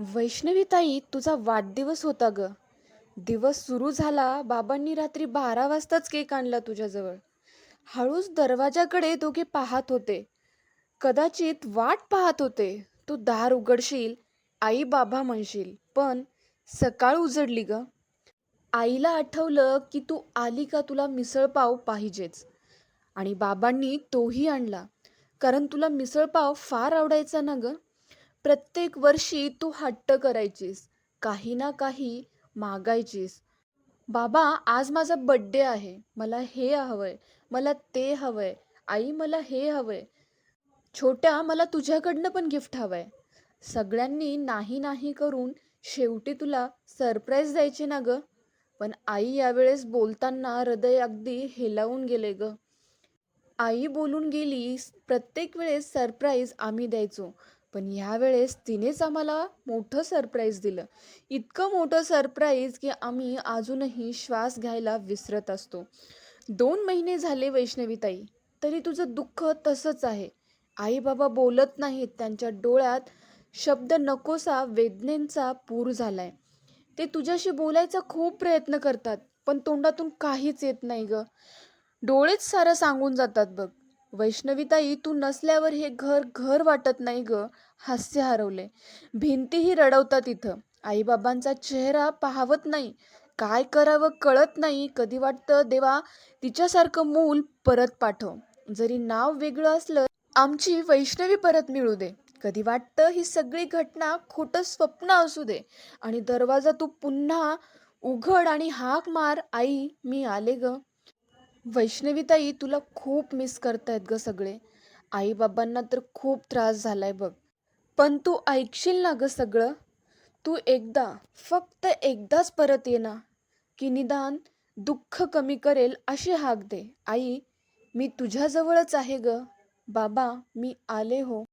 वैष्णवी ताई, तुझा वाढदिवस होता ग. दिवस सुरू झाला, बाबांनी रात्री 12 वाजताच केक आणला तुझ्याजवळ. हळूच दरवाजाकडे दोघे पाहत होते. कदाचित वाट पाहत होते. तू दार उघडशील, आई बाबा म्हणशील, पण सकाळ उजडली ग. आईला आठवलं की तू आली का तुला मिसळपाव पाहिजेच. आणि बाबांनी तोही आणला, कारण तुला मिसळपाव फार आवडायचा ना ग. प्रत्येक वर्षी तू हट्ट करायचीस, काही ना काही मागायचीस. बाबा, आज माझा बड्डे आहे, मला हे हवंय, मला ते हवंय, आई मला हे हवंय, छोट्या मला तुझ्याकडनं पण गिफ्ट हवंय. सगळ्यांनी नाही नाही करून शेवटी तुला सरप्राईज द्यायचे ना ग. पण आई यावेळेस बोलताना हृदय अगदी हेलावून गेले ग. आई बोलून गेली, प्रत्येक वेळेस सरप्राईज आम्ही द्यायचो, पण ह्यावेळेस तिनेच आम्हाला मोठं सरप्राईज दिलं. इतकं मोठं सरप्राईज की आम्ही अजूनही श्वास घ्यायला विसरत असतो. 2 महिने झाले वैष्णवीताई, तरी तुझं दुःख तसंच आहे. आई बाबा बोलत नाहीत, त्यांच्या डोळ्यात शब्द नकोसा वेदनेचा पूर झालाय. ते तुझ्याशी बोलायचा खूप प्रयत्न करतात, पण तोंडातून काहीच येत नाही ग. डोळेच सारं सांगून जातात बघ. वैष्णवीताई, तू नसल्यावर हे घर घर वाटत नाही ग. हास्य हरवले. भिंतीही रडवतात इथं. आईबाबांचा चेहरा पाहवत नाही. काय करावं कळत नाही. कधी वाटतं देवा, तिच्यासारखं मूल परत पाठव. जरी नाव वेगळं असलं, आमची वैष्णवी परत मिळू दे. कधी वाटतं ही सगळी घटना खोटं स्वप्न असू दे आणि दरवाजा तू पुन्हा उघड आणि हाक मार, आई मी आले ग. वैष्णवीताई, तुला खूप मिस करतायत ग सगळे. आई बाबांना तर खूप त्रास झालाय बघ. पण तू ऐकशील ना ग सगळं. तू एकदा, फक्त एकदाच परत ये ना, की निदान दुःख कमी करेल अशी हाक दे. आई, मी तुझ्याजवळच आहे ग. बाबा, मी आले हो.